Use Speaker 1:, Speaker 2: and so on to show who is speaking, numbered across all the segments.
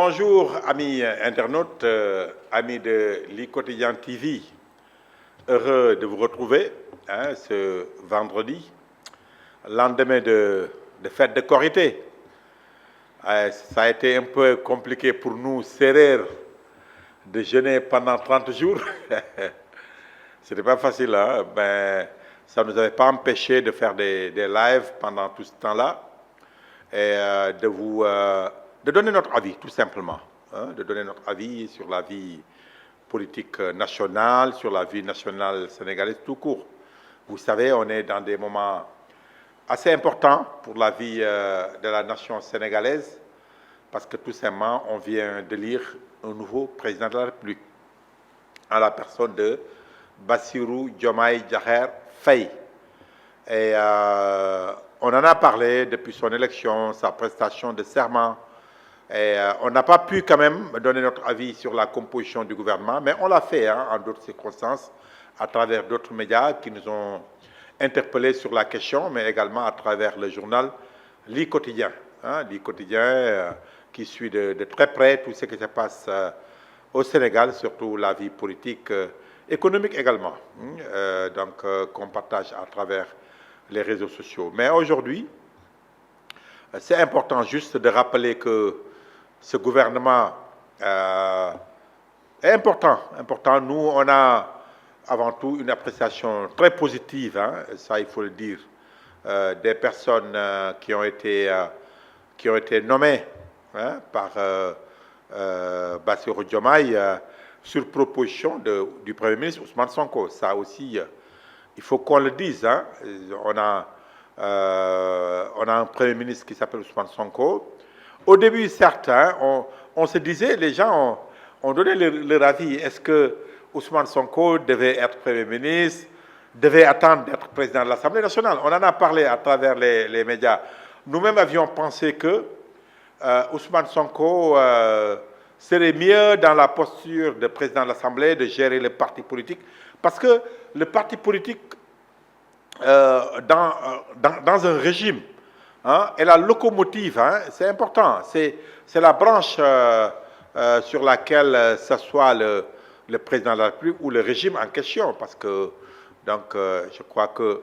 Speaker 1: Bonjour amis internautes, amis de l'I-Quotidien TV. Heureux de vous retrouver ce vendredi, lendemain de fête de Korité. Ça a été un peu compliqué pour nous, Sérères, de jeûner pendant 30 jours. Ce n'était pas facile, mais ça ne nous avait pas empêché de faire des lives pendant tout ce temps-là et de donner notre avis, tout simplement. De donner notre avis sur la vie politique nationale, sur la vie nationale sénégalaise tout court. Vous savez, on est dans des moments assez importants pour la vie de la nation sénégalaise, parce que tout simplement, on vient de lire un nouveau président de la République, en la personne de Bassirou Diomaye Diakhar Faye. Et on en a parlé depuis son élection, sa prestation de serment. Et on n'a pas pu quand même donner notre avis sur la composition du gouvernement, mais on l'a fait en d'autres circonstances, à travers d'autres médias qui nous ont interpellés sur la question, mais également à travers le journal L'I-Quotidien. L'I-Quotidien qui suit de très près tout ce qui se passe au Sénégal, surtout la vie politique, économique également, qu'on partage à travers les réseaux sociaux. Mais aujourd'hui, c'est important juste de rappeler que ce gouvernement est important. Nous, on a avant tout une appréciation très positive, ça il faut le dire, des personnes qui ont été nommées par Bassirou Diomaye sur proposition du Premier ministre Ousmane Sonko. Ça aussi, il faut qu'on le dise. On a un Premier ministre qui s'appelle Ousmane Sonko. Au début, certains, on se disait, les gens ont donné leur avis. Est-ce que Ousmane Sonko devait être Premier ministre, devait attendre d'être président de l'Assemblée nationale? On en a parlé à travers les médias. Nous-mêmes avions pensé que Ousmane Sonko serait mieux dans la posture de président de l'Assemblée, de gérer le parti politique, parce que le parti politique, dans un régime, est la locomotive, c'est important, c'est la branche sur laquelle s'assoit le président de la République ou le régime en question, parce que je crois que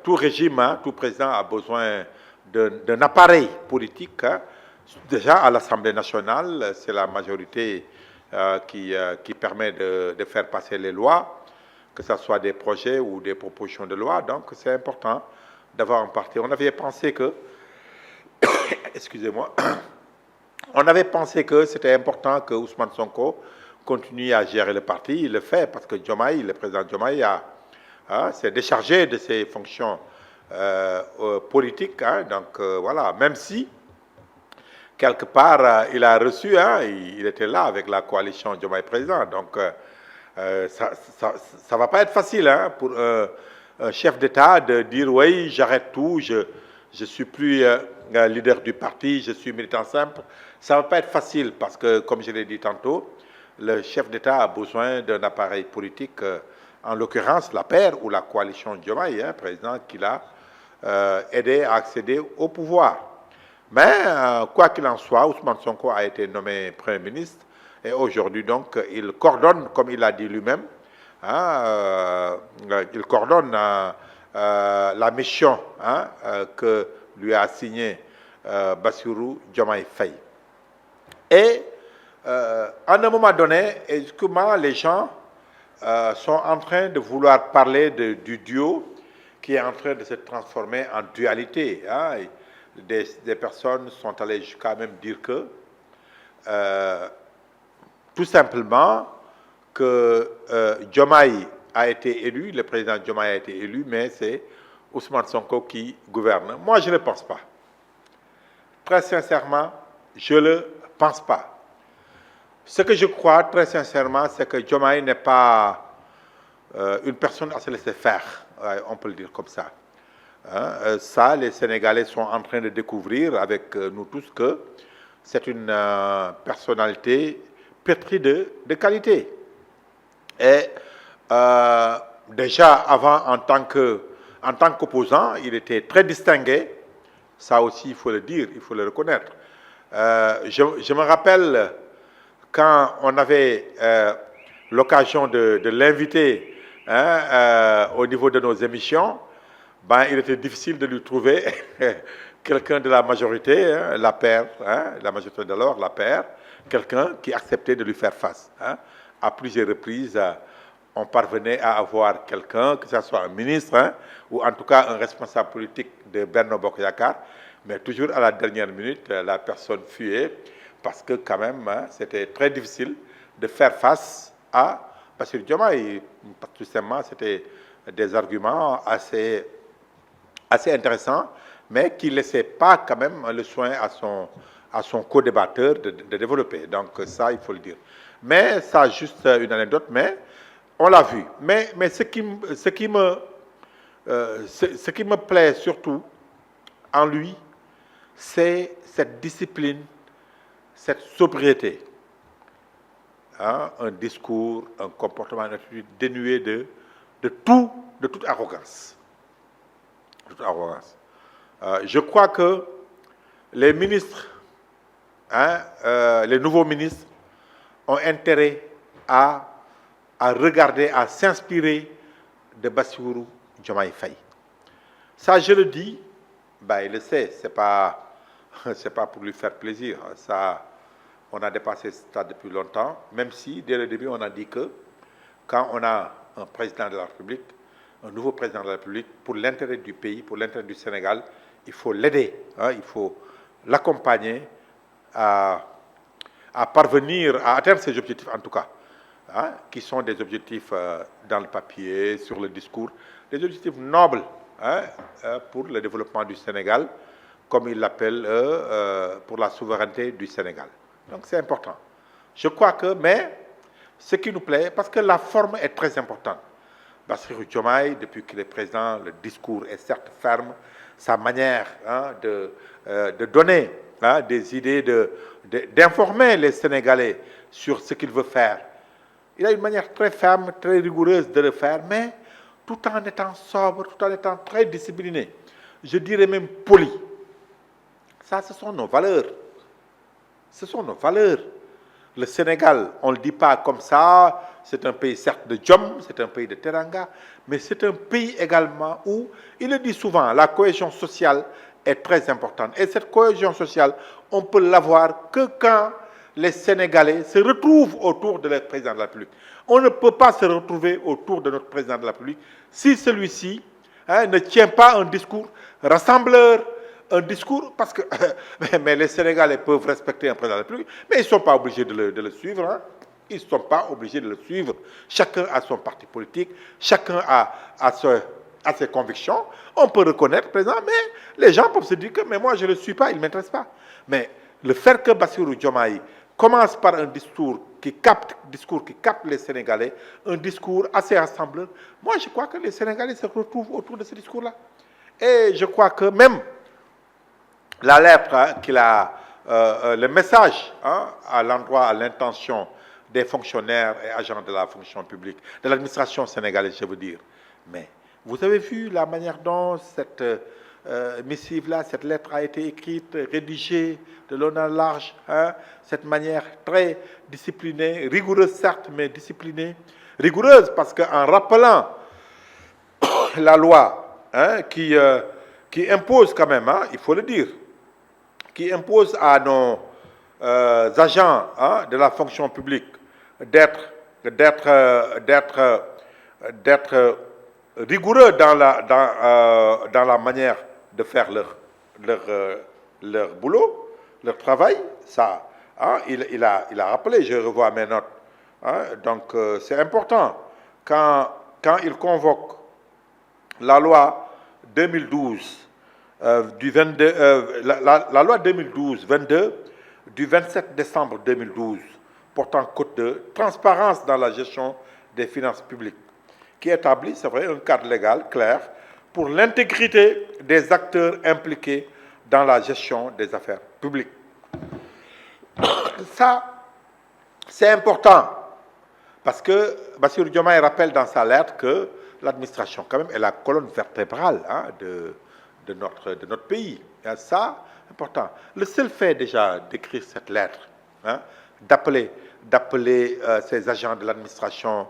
Speaker 1: tout régime, tout président a besoin d'un appareil politique. Déjà à l'Assemblée nationale, c'est la majorité qui permet de faire passer les lois, que ce soit des projets ou des propositions de loi. Donc c'est important d'avoir un parti. On avait pensé que, excusez-moi, on avait pensé que c'était important que Ousmane Sonko continue à gérer le parti. Il le fait parce que Diomaye, le président Diomaye, s'est déchargé de ses fonctions politiques. Voilà, même si quelque part il a reçu, il était là avec la coalition Diomaye président. Donc ça va pas être facile pour un chef d'État de dire oui, j'arrête tout, je suis plus leader du parti, je suis militant simple. Ça va pas être facile parce que, comme je l'ai dit tantôt, le chef d'État a besoin d'un appareil politique, en l'occurrence la paire ou la coalition Diomaye, président, qui l'a aidé à accéder au pouvoir. Mais quoi qu'il en soit, Ousmane Sonko a été nommé Premier ministre et aujourd'hui donc il coordonne, comme il l'a dit lui-même, il coordonne la mission que lui a assignée Bassirou Diomaye Faye. Et à un moment donné, justement, les gens sont en train de vouloir parler du duo qui est en train de se transformer en dualité. Des personnes sont allées jusqu'à même dire que, tout simplement, que Diomaye a été élu, le président Diomaye a été élu, mais c'est Ousmane Sonko qui gouverne. Moi, je ne pense pas. Très sincèrement, je ne le pense pas. Ce que je crois, très sincèrement, c'est que Diomaye n'est pas une personne à se laisser faire, on peut le dire comme ça. Ça, les Sénégalais sont en train de découvrir avec nous tous que c'est une personnalité pétrie de qualité. Et déjà avant, en tant qu'opposant, il était très distingué. Ça aussi, il faut le dire, il faut le reconnaître. Je me rappelle quand on avait l'occasion de l'inviter au niveau de nos émissions, ben, il était difficile de lui trouver quelqu'un de la majorité, la paire, la majorité d'alors, la paire, quelqu'un qui acceptait de lui faire face. À plusieurs reprises, on parvenait à avoir quelqu'un, que ce soit un ministre ou en tout cas un responsable politique de Benno Bokk Yakaar, mais toujours à la dernière minute, la personne fuyait parce que quand même, c'était très difficile de faire face à Bassirou Diomaye. Tout simplement, c'était des arguments assez intéressants, mais qui ne laissaient pas quand même le soin à son co-débatteur de développer. Donc ça, il faut le dire. Mais ça, juste une anecdote, mais on l'a vu. Mais ce qui me plaît surtout en lui, c'est cette discipline, cette sobriété. Un discours, un comportement, une attitude dénué de toute arrogance. Je crois que les ministres, les nouveaux ministres, ont intérêt à regarder, à s'inspirer de Bassirou Diomaye Faye. Ça, je le dis, ben, il le sait, c'est pas pour lui faire plaisir. Ça, on a dépassé ce stade depuis longtemps, même si, dès le début, on a dit que quand on a un président de la République, un nouveau président de la République, pour l'intérêt du pays, pour l'intérêt du Sénégal, il faut l'aider, il faut l'accompagner à parvenir à atteindre ses objectifs, en tout cas, qui sont des objectifs dans le papier, sur le discours, des objectifs nobles pour le développement du Sénégal, comme ils l'appellent pour la souveraineté du Sénégal. Donc c'est important. Je crois que, mais ce qui nous plaît, parce que la forme est très importante. Bassirou Diomaye, depuis qu'il est président, le discours est certes ferme, sa manière de donner des idées, d'informer les Sénégalais sur ce qu'il veut faire. Il a une manière très ferme, très rigoureuse de le faire, mais tout en étant sobre, tout en étant très discipliné. Je dirais même poli. Ça, ce sont nos valeurs. Ce sont nos valeurs. Le Sénégal, on ne le dit pas comme ça, c'est un pays certes de Djom, c'est un pays de Teranga, mais c'est un pays également où, il le dit souvent, la cohésion sociale est très importante. Et cette cohésion sociale, on peut l'avoir que quand les Sénégalais se retrouvent autour de leur président de la République. On ne peut pas se retrouver autour de notre président de la République si celui-ci ne tient pas un discours rassembleur, un discours, parce que mais les Sénégalais peuvent respecter un président de la République, mais ils ne sont pas obligés de le suivre. Ils ne sont pas obligés de le suivre. Chacun a son parti politique, chacun a ses convictions. On peut reconnaître, président, mais les gens peuvent se dire que mais moi je ne le suis pas, il ne m'intéresse pas. Mais le fait que Bassirou Diomaye commence par un discours qui capte les Sénégalais, un discours assez rassembleur, moi je crois que les Sénégalais se retrouvent autour de ce discours-là. Et je crois que même la lettre qu'il a, le message à l'endroit, à l'intention des fonctionnaires et agents de la fonction publique, de l'administration sénégalaise, je veux dire. Mais vous avez vu la manière dont cette missive-là, cette lettre a été écrite, rédigée de long en large, cette manière très disciplinée, rigoureuse certes, mais disciplinée, rigoureuse parce qu'en rappelant la loi qui impose quand même, il faut le dire, qui impose à nos agents de la fonction publique d'être rigoureux dans la manière de faire leur boulot, leur travail. Ça, il a rappelé, je revois mes notes. Donc c'est important. Quand il convoque la loi 2012, du 22, la loi 2012-22 du 27 décembre 2012 portant code de transparence dans la gestion des finances publiques, qui établit, c'est vrai, un cadre légal clair pour l'intégrité des acteurs impliqués dans la gestion des affaires publiques. Ça, c'est important, parce que Bassirou Diomaye rappelle dans sa lettre que l'administration, quand même, est la colonne vertébrale de notre pays. Ça, important. Le seul fait déjà d'écrire cette lettre, hein, d'appeler ces agents de l'administration,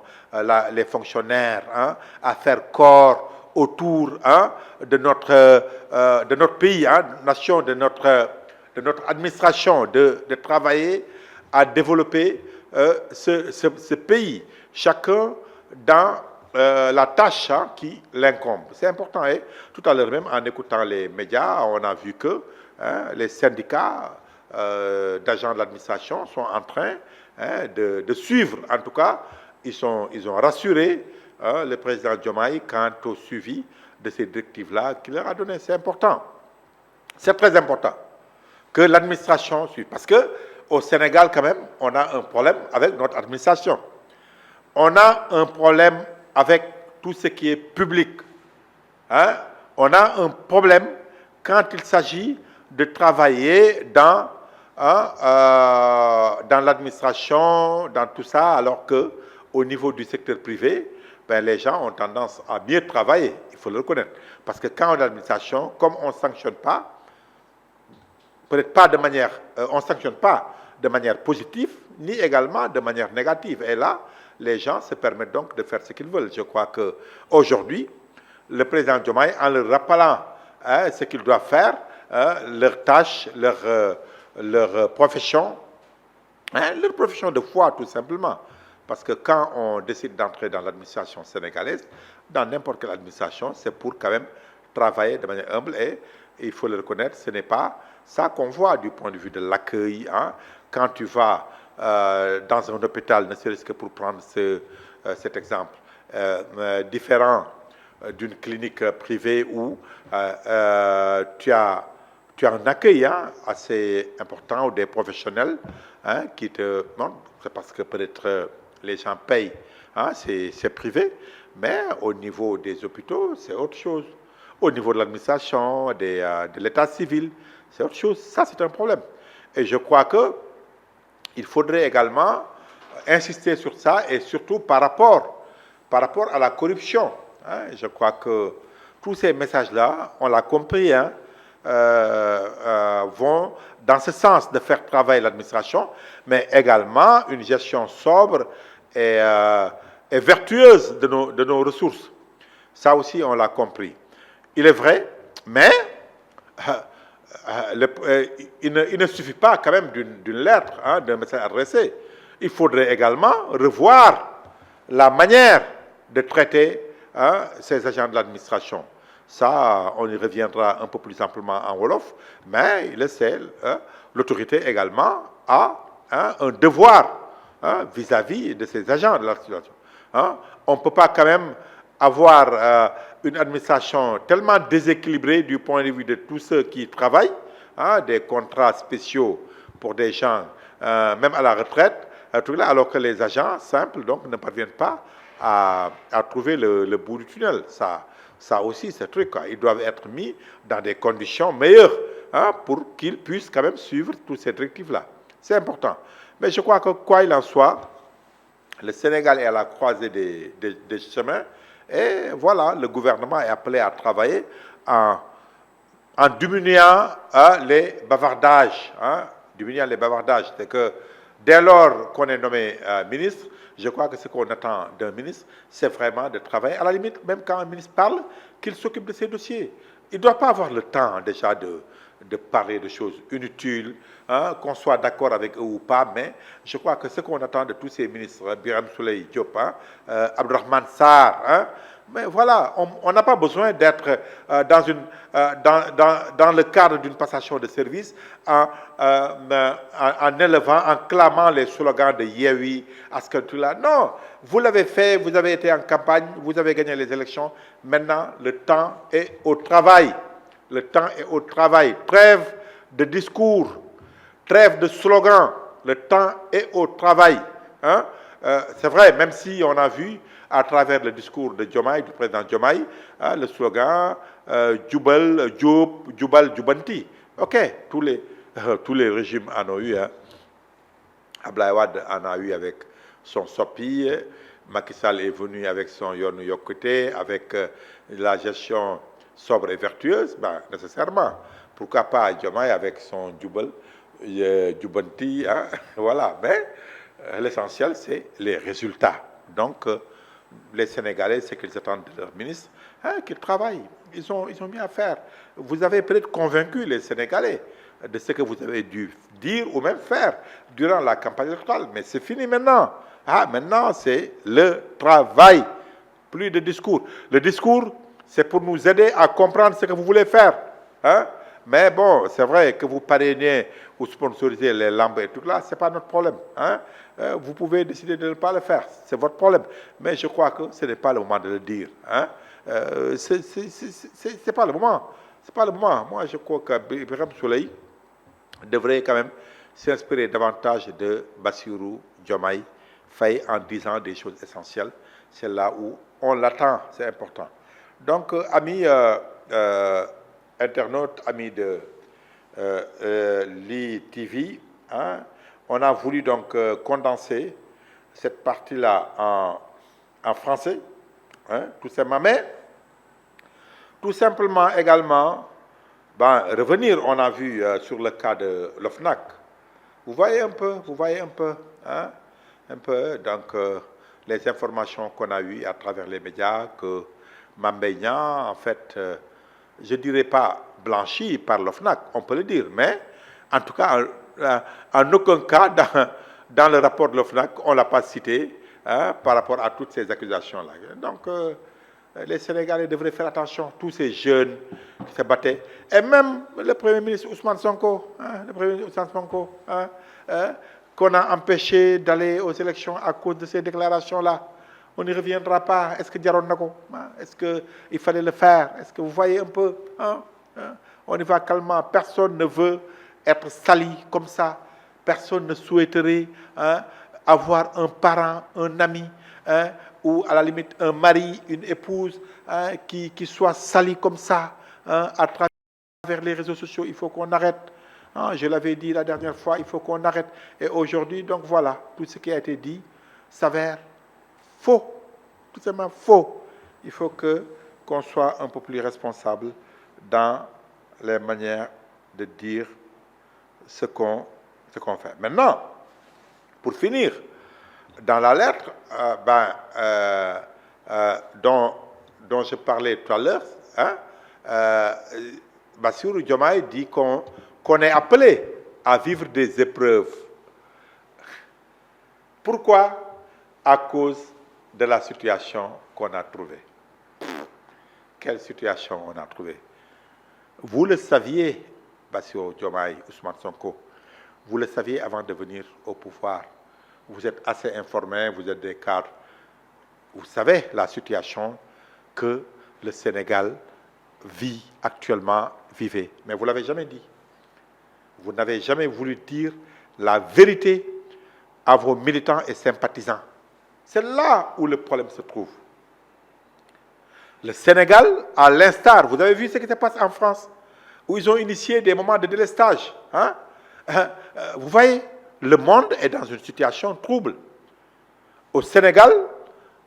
Speaker 1: les fonctionnaires, hein, à faire corps autour, hein, de notre pays, hein, nation, de notre administration, de travailler à développer ce pays, chacun dans la tâche, hein, qui l'incombe. C'est important. Et tout à l'heure même, en écoutant les médias, on a vu que, hein, les syndicats d'agents de l'administration sont en train, hein, de suivre. En tout cas, ils ont rassuré, hein, le président Diomaye quant au suivi de ces directives-là qu'il leur a donné. C'est important. C'est très important que l'administration suive. Parce qu'au Sénégal, quand même, on a un problème avec notre administration. On a un problème avec tout ce qui est public. Hein? On a un problème quand il s'agit de travailler dans l'administration, dans tout ça, alors qu'au niveau du secteur privé, ben, les gens ont tendance à mieux travailler, il faut le reconnaître. Parce que quand on est dans l'administration, comme on ne sanctionne pas, peut-être pas de manière, on ne sanctionne pas de manière positive, ni également de manière négative. Et là, les gens se permettent donc de faire ce qu'ils veulent. Je crois qu'aujourd'hui, le président Diomaye, en leur rappelant, hein, ce qu'ils doivent faire, hein, leur tâche, leur profession, hein, leur profession de foi tout simplement. Parce que quand on décide d'entrer dans l'administration sénégalaise, dans n'importe quelle administration, c'est pour quand même travailler de manière humble. Et il faut le reconnaître, ce n'est pas ça qu'on voit du point de vue de l'accueil. Hein. Quand tu vas dans un hôpital, ne serait-ce que pour prendre cet exemple, différent d'une clinique privée où tu as un accueil, hein, assez important, ou des professionnels, hein, qui te... Non, c'est parce que peut-être les gens payent, hein, c'est privé, mais au niveau des hôpitaux, c'est autre chose. Au niveau de l'administration, de l'état civil, c'est autre chose. Ça, c'est un problème. Et je crois qu'il faudrait également insister sur ça, et surtout par rapport à la corruption. Hein. Je crois que tous ces messages-là, on l'a compris, hein, vont dans ce sens de faire travailler l'administration, mais également une gestion sobre et vertueuse de nos ressources. Ça aussi, on l'a compris. Il est vrai, mais il ne suffit pas quand même d'une lettre, hein, d'un message adressé. Il faudrait également revoir la manière de traiter, hein, ces agents de l'administration. Ça, on y reviendra un peu plus amplement en Wolof, mais il est seul, hein, l'autorité également a, hein, un devoir, hein, vis-à-vis de ces agents de l'administration. Hein. On ne peut pas quand même avoir une administration tellement déséquilibrée du point de vue de tous ceux qui travaillent, hein, des contrats spéciaux pour des gens, même à la retraite, alors que les agents simples donc, ne parviennent pas à trouver le bout du tunnel. Ça aussi, c'est un truc, quoi. Ils doivent être mis dans des conditions meilleures, hein, pour qu'ils puissent quand même suivre tous ces directives-là. C'est important. Mais je crois que, quoi il en soit, le Sénégal est à la croisée des chemins. Et voilà, le gouvernement est appelé à travailler en diminuant, les bavardages. Hein, diminuant les bavardages. C'est que dès lors qu'on est nommé ministre, je crois que ce qu'on attend d'un ministre, c'est vraiment de travailler. À la limite, même quand un ministre parle, qu'il s'occupe de ses dossiers. Il ne doit pas avoir le temps déjà de parler de choses inutiles, hein, qu'on soit d'accord avec eux ou pas, mais je crois que ce qu'on attend de tous ces ministres, Birame Souleye Diop, hein, Abdourahmane Sarr, hein, mais voilà, on n'a pas besoin d'être dans le cadre d'une passation de service en élevant, en clamant les slogans de Yewi, Askantula. Non, vous l'avez fait, vous avez été en campagne, vous avez gagné les élections. Maintenant, le temps est au travail. Le temps est au travail. Trêve de discours, trêve de slogans. Le temps est au travail. Hein? C'est vrai, même si on a vu à travers le discours de Diomaye, du président Diomaye, hein, le slogan Djoubal, Diop, Djoubal, Djoubanti. Ok, tous les régimes en ont eu. Hein. Abdoulaye Wade en a eu avec son SOPI. Macky Sall est venu avec son Yoonu Yokkute, avec la gestion sobre et vertueuse, ben, nécessairement. Pourquoi pas Diomaye avec son Djubanti, hein, voilà. Mais l'essentiel, c'est les résultats. Donc, les Sénégalais, c'est qu'ils attendent de leur ministre, hein, qu'ils travaillent. Ils ont bien à faire. Vous avez peut-être convaincu les Sénégalais de ce que vous avez dû dire ou même faire durant la campagne électorale. Mais c'est fini maintenant. Ah, maintenant, c'est le travail. Plus de discours. Le discours, c'est pour nous aider à comprendre ce que vous voulez faire. Hein? Mais bon, c'est vrai que vous parrainez ou sponsorisez les lambes et tout là, ce n'est pas notre problème. Hein? Vous pouvez décider de ne pas le faire, c'est votre problème. Mais je crois que ce n'est pas le moment de le dire. Hein? C'est pas le moment. C'est pas le moment. Moi, je crois que Birame Souleye devrait quand même s'inspirer davantage de Bassirou Diomaye Faye en disant des choses essentielles. C'est là où on l'attend, c'est important. Donc, amis internautes, amis de l'ITV, hein, on a voulu donc condenser cette partie-là en français, hein, tout simplement. Mais, tout simplement également, revenir, on a vu sur le cas de l'OFNAC. Vous voyez un peu, hein, un peu, donc les informations qu'on a eues à travers les médias, que Mame Mbaye Niang, en fait, je ne dirais pas blanchi par l'OFNAC, on peut le dire, mais en tout cas, en aucun cas, dans le rapport de l'OFNAC, on ne l'a pas cité hein, par rapport à toutes ces accusations-là. Donc, les Sénégalais devraient faire attention, tous ces jeunes qui se battaient, et même le Premier ministre Ousmane Sonko, qu'on a empêché d'aller aux élections à cause de ces déclarations-là. On n'y reviendra pas. Est-ce que Diaron Nago? Est-ce qu'il fallait le faire? Est-ce que vous voyez un peu hein? On y va calmement. Personne ne veut être sali comme ça. Personne ne souhaiterait hein, avoir un parent, un ami, hein, ou à la limite un mari, une épouse hein, qui soit sali comme ça hein, à travers les réseaux sociaux. Il faut qu'on arrête. Hein, je l'avais dit la dernière fois, il faut qu'on arrête. Et aujourd'hui, donc voilà, tout ce qui a été dit s'avère faux, tout simplement faux. Il faut qu'on soit un peu plus responsable dans les manières de dire ce qu'on fait. Maintenant, pour finir, dans la lettre dont je parlais tout à l'heure, hein, Bassirou Diomaye dit qu'on est appelé à vivre des épreuves. Pourquoi? À cause de la situation qu'on a trouvée. Quelle situation on a trouvée? Vous le saviez, Bassirou Diomaye, Ousmane Sonko, vous le saviez avant de venir au pouvoir. Vous êtes assez informés, vous êtes des cadres. Vous savez la situation que le Sénégal vit actuellement, vivait. Mais vous ne l'avez jamais dit. Vous n'avez jamais voulu dire la vérité à vos militants et sympathisants. C'est là où le problème se trouve. Le Sénégal, à l'instar, vous avez vu ce qui se passe en France, où ils ont initié des moments de délestage. Hein? Vous voyez, le monde est dans une situation trouble. Au Sénégal,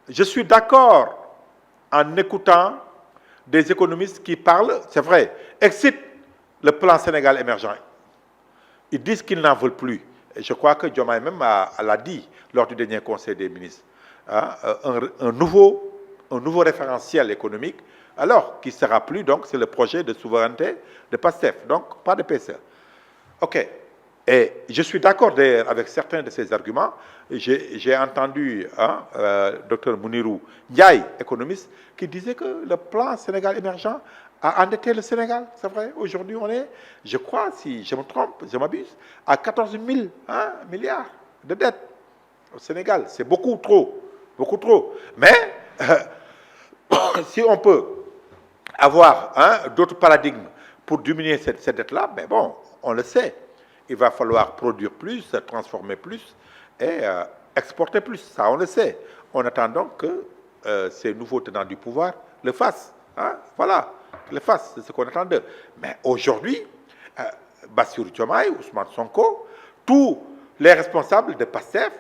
Speaker 1: je suis d'accord en écoutant des économistes qui parlent, c'est vrai, excitent le plan Sénégal émergent. Ils disent qu'ils n'en veulent plus. Et je crois que Diomaye même l'a dit lors du dernier Conseil des ministres. Hein, un nouveau référentiel économique, alors qui ne sera plus, donc c'est le projet de souveraineté de PASTEF, donc pas de PSE. OK. Et je suis d'accord d'ailleurs avec certains de ces arguments. J'ai entendu Dr Mounirou Ndiaye, économiste, qui disait que le plan Sénégal émergent a endetté le Sénégal. C'est vrai, aujourd'hui on est, je crois, si je me trompe, je m'abuse, à 14 000 milliards de dettes au Sénégal. C'est beaucoup trop, beaucoup trop. Mais si on peut avoir d'autres paradigmes pour diminuer cette dette-là, mais bon, on le sait. Il va falloir produire plus, transformer plus et exporter plus. Ça, on le sait. On attend donc que ces nouveaux tenants du pouvoir le fassent. Hein? Voilà, le fassent. C'est ce qu'on attend d'eux. Mais aujourd'hui, Bassirou Diomaye, Ousmane Sonko, tous les responsables de PASTEF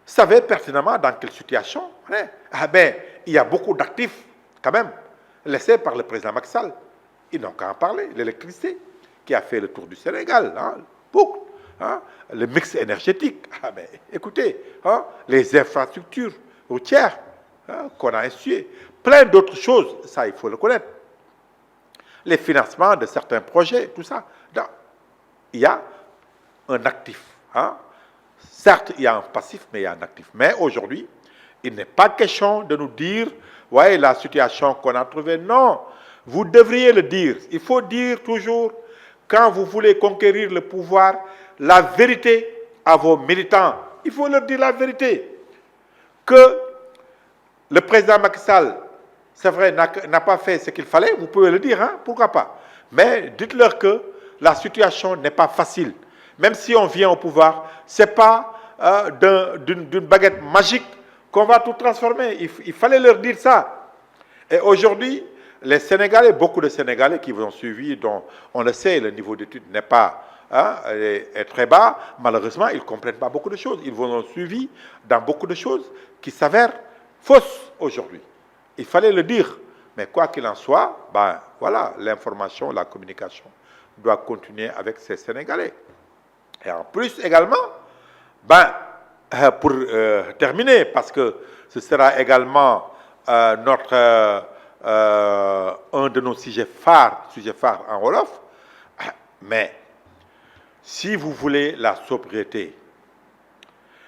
Speaker 1: savaient pertinemment dans quelle situation. Hein? Il y a beaucoup d'actifs, quand même, laissés par le président Macky Sall. Ils n'ont qu'à en parler. L'électricité, qui a fait le tour du Sénégal, hein, beaucoup, hein, le mix énergétique. Ah, mais écoutez, hein, les infrastructures routières hein, qu'on a essuyées, plein d'autres choses, ça il faut le connaître. Les financements de certains projets, tout ça. Donc, il y a un actif. Hein. Certes, il y a un passif, mais il y a un actif. Mais aujourd'hui, il n'est pas question de nous dire, ouais, la situation qu'on a trouvée. Non, vous devriez le dire. Il faut dire toujours, quand vous voulez conquérir le pouvoir, la vérité à vos militants. Il faut leur dire la vérité. Que le président Macky Sall, c'est vrai, n'a pas fait ce qu'il fallait, vous pouvez le dire, hein, pourquoi pas. Mais dites-leur que la situation n'est pas facile. Même si on vient au pouvoir, ce n'est pas d'une baguette magique qu'on va tout transformer. Il fallait leur dire ça. Et aujourd'hui, les Sénégalais, beaucoup de Sénégalais qui vous ont suivi, dont on le sait, le niveau d'études n'est pas est très bas, malheureusement, ils ne comprennent pas beaucoup de choses. Ils vous ont suivi dans beaucoup de choses qui s'avèrent fausses aujourd'hui. Il fallait le dire. Mais quoi qu'il en soit, ben, voilà, l'information, la communication doit continuer avec ces Sénégalais. Et en plus également, ben, pour terminer, parce que ce sera également un de nos sujets phares en Wolof, mais si vous voulez la sobriété,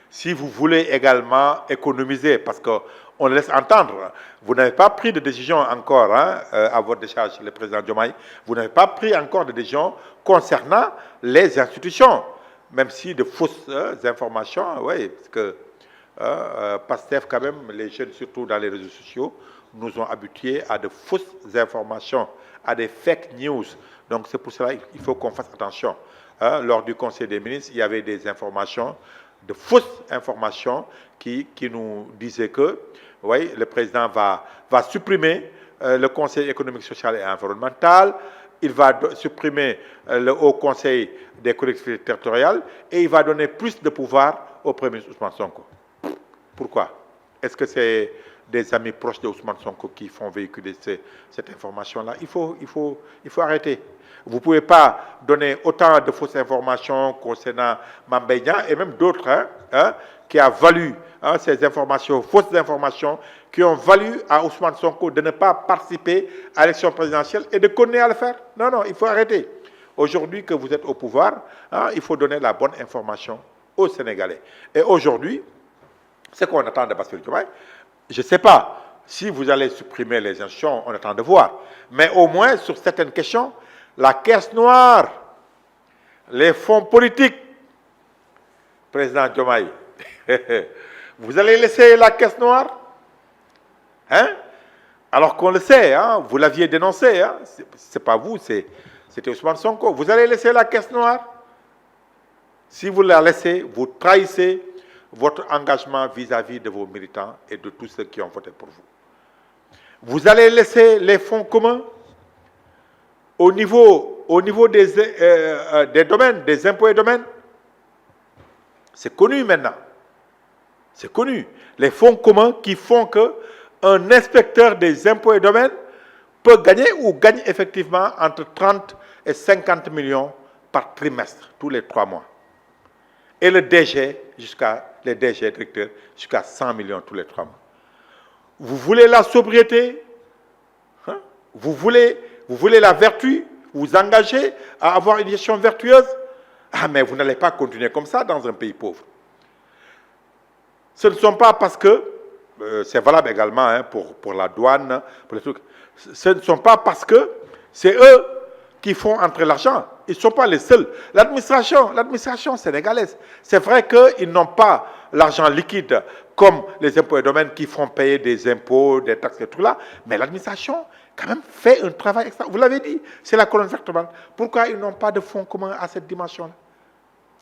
Speaker 1: si vous voulez également économiser, parce qu'on le laisse entendre, vous n'avez pas pris de décision encore hein, à votre décharge, le président Diomaye, vous n'avez pas pris encore de décision concernant les institutions, même si de fausses informations, oui, parce que Pastef, quand même, les jeunes, surtout dans les réseaux sociaux, nous ont habitués à de fausses informations, à des fake news. Donc c'est pour cela qu'il faut qu'on fasse attention. Lors du Conseil des ministres, il y avait des informations, de fausses informations qui nous disaient que oui, le président va supprimer le Conseil économique, social et environnemental, il va supprimer le Haut Conseil des collectivités territoriales et il va donner plus de pouvoir au Premier ministre Ousmane Sonko. Pourquoi? Est-ce que c'est des amis proches de Ousmane Sonko qui font véhiculer cette information-là? Il faut arrêter. Vous ne pouvez pas donner autant de fausses informations concernant Mame Mbaye Niang et même d'autres qui a valu ces informations, fausses informations, qui ont valu à Ousmane Sonko de ne pas participer à l'élection présidentielle et de continuer à le faire. Non, non, il faut arrêter. Aujourd'hui que vous êtes au pouvoir, il faut donner la bonne information aux Sénégalais. Et aujourd'hui, ce qu'on attend de Bassirou Diomaye, je ne sais pas si vous allez supprimer les institutions, on attend de voir. Mais au moins, sur certaines questions, la caisse noire, les fonds politiques, président Diomaye, vous allez laisser la caisse noire hein? Alors qu'on le sait, hein? Vous l'aviez dénoncé, hein? Ce n'est pas vous, c'était Ousmane Sonko. Vous allez laisser la caisse noire? Si vous la laissez, vous trahissez votre engagement vis-à-vis de vos militants et de tous ceux qui ont voté pour vous. Vous allez laisser les fonds communs au niveau des domaines, des impôts et domaines. C'est connu maintenant. C'est connu. Les fonds communs qui font qu'un inspecteur des impôts et domaines peut gagner ou gagne effectivement entre 30 et 50 millions par trimestre, tous les 3 mois. Et le DG, les DG directeurs, jusqu'à 100 millions tous les 3 mois. Vous voulez la sobriété, hein? Vous voulez la vertu, vous engagez à avoir une gestion vertueuse. Ah, mais vous n'allez pas continuer comme ça dans un pays pauvre. Ce ne sont pas parce que, c'est valable également hein, pour la douane, pour les trucs, ce ne sont pas parce que c'est eux qui font entrer l'argent. Ils ne sont pas les seuls. L'administration sénégalaise, c'est vrai qu'ils n'ont pas l'argent liquide comme les impôts et domaines qui font payer des impôts, des taxes et tout là, mais l'administration, quand même, fait un travail extra. Vous l'avez dit, c'est la colonne vertébrale. Pourquoi ils n'ont pas de fonds communs à cette dimension-là,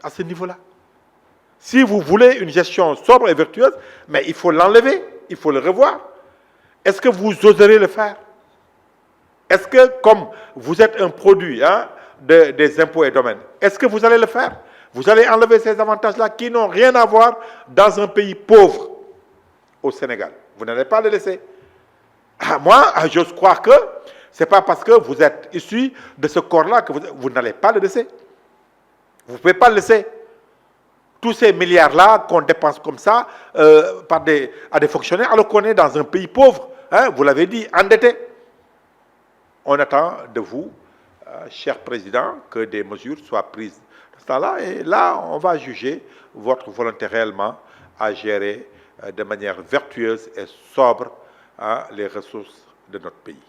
Speaker 1: à ce niveau-là? Si vous voulez une gestion sobre et vertueuse, mais il faut l'enlever, il faut le revoir. Est-ce que vous oserez le faire? Est-ce que, comme vous êtes un produit hein, des impôts et domaines, est-ce que vous allez le faire? Vous allez enlever ces avantages-là qui n'ont rien à voir dans un pays pauvre au Sénégal. Vous n'allez pas le laisser. Moi, j'ose croire que Ce n'est pas parce que vous êtes issu de ce corps-là que vous n'allez pas le laisser. Vous ne pouvez pas le laisser. Tous ces milliards-là qu'on dépense comme ça à des fonctionnaires, alors qu'on est dans un pays pauvre, hein, vous l'avez dit, endetté. On attend de vous, cher président, que des mesures soient prises de ce temps-là. Et là, on va juger votre volonté réellement à gérer de manière vertueuse et sobre les ressources de notre pays.